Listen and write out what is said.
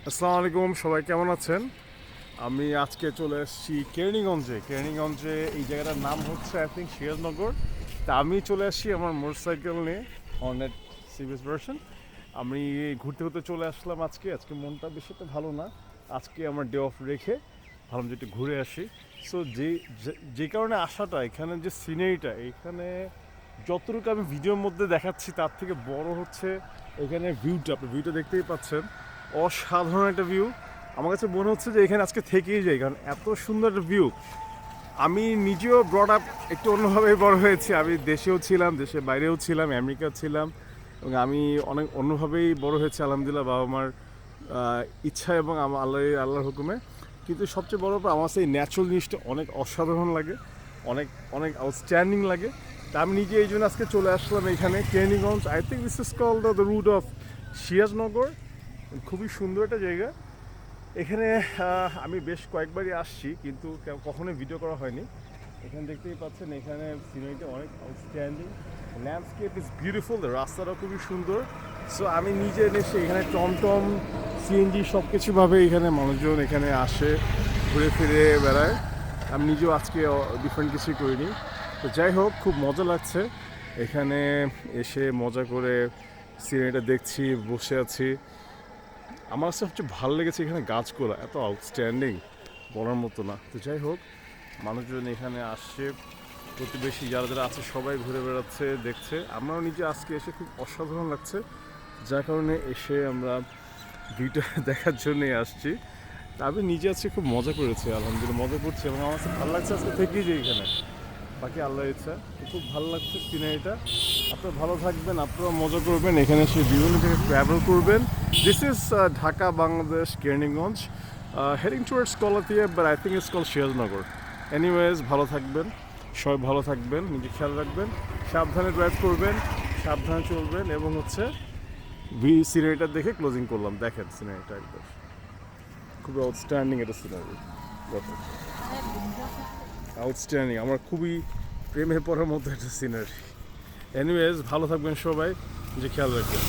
আসসালামু আলাইকুম, সবাই কেমন আছেন? আমি আজকে চলে এসেছি কেরানীগঞ্জে। এই জায়গাটার নাম হচ্ছে আই থিঙ্ক সিরাজনগর। তা আমি চলে আসছি আমার মোটরসাইকেল নিয়ে, হর্নেট সিবিএস ভার্সন। আমি ঘুরতে ঘুরতে চলে আসলাম আজকে মনটা বেশি একটা ভালো না। আজকে আমার ডে অফ রেখে ভাবলাম যে একটু ঘুরে আসি। সো যে কারণে আসাটা, এখানে যে সিনারিটা, এখানে যতটুকু আমি ভিডিওর মধ্যে দেখাচ্ছি তার থেকে বড় হচ্ছে এখানে ভিউটা। আপনি ভিউটা দেখতেই পাচ্ছেন, অসাধারণ একটা ভিউ। আমার কাছে মনে হচ্ছে যে এখানে আজকে থেকেই যাই, কারণ এত সুন্দর একটা ভিউ। আমি নিজেও ব্রড আপ একটু অন্যভাবেই বড় হয়েছি। আমি দেশেও ছিলাম, দেশের বাইরেও ছিলাম, আমেরিকা ছিলাম, এবং আমি অনেক অন্যভাবেই বড় হয়েছি আলহামদুলিল্লাহ, বাবা মার ইচ্ছা এবং আল্লাহর হুকুমে। কিন্তু সবচেয়ে বড় ব্যাপার, আমার সেই ন্যাচারাল জিনিসটা অনেক অসাধারণ লাগে, অনেক অনেক আউটস্ট্যান্ডিং লাগে। তা আমি নিজে এই জন্য আজকে চলে আসলাম এখানে Keraniganj. I think this is called the route of Sirajnagar. খুবই সুন্দর একটা জায়গা। এখানে আমি বেশ কয়েকবারই আসছি, কিন্তু কখনোই ভিডিও করা হয়নি। এখানে দেখতেই পাচ্ছেন, এখানে সিনারিটা অনেক আউটস্ট্যান্ডিং, ল্যান্ডস্কেপ ইজ বিউটিফুল, রাস্তাটা খুবই সুন্দর। সো আমি নিজে এসে এখানে টমটম, সিএনজি সব কিছুভাবে এখানে মানুষজন এখানে আসে, ঘুরে ফিরে বেড়ায়। আমি নিজেও আজকে ডিফারেন্ট কিছুই করিনি। তো যাই হোক, খুব মজা লাগছে এখানে এসে, মজা করে সিনারিটা দেখছি, বসে আছি। আমার কাছে সবচেয়ে ভালো লেগেছে এখানে গাছগুলো এত আউটস্ট্যান্ডিং, বলার মতো না। তো যাই হোক, মানুষজন এখানে আসছে, প্রতিবেশী যারা যারা আছে সবাই ঘুরে বেড়াচ্ছে, দেখছে। আমরাও নিজে আজকে এসে খুব অসাধারণ লাগছে, যার কারণে এসে আমরা ভিউটা দেখার জন্যই আসছি। তা আমি নিজে আজকে খুব মজা করেছি, আলহামদুলিল্লাহ মজা করছি, এবং আমার কাছে ভালো লাগছে আজকে থেকেই যে এখানে। বাকি আল্লাহর ইচ্ছা। তো খুব ভালো লাগছে সিনারিটা। আপনারা ভালো থাকবেন, আপনারা মজা করবেন, এখানে এসে বিভিন্ন জায়গায় ট্রাভেল করবেন। This is Dhaka, Bangladesh, Keraniganj, heading towards Kalatia, but I think it's call Sirajnagar. Anyways, ভালো থাকবেন, সবাই ভালো থাকবেন, নিজে খেয়াল রাখবেন, সাবধানে ড্রাইভ করবেন, সাবধানে চলবেন, এবং হচ্ছে সিনারিটা দেখে ক্লোজিং করলাম। দেখেন সিনারিটা একদম খুবই আউটস্ট্যান্ডিং একটা সিনারি, দেখেন আউটস্ট্যান্ডিং। আমার খুবই প্রেমে পড়ার মতো একটা সিনারি। এনিওয়েজ, ভালো থাকবেন সবাই, যে খেয়াল রাখবেন।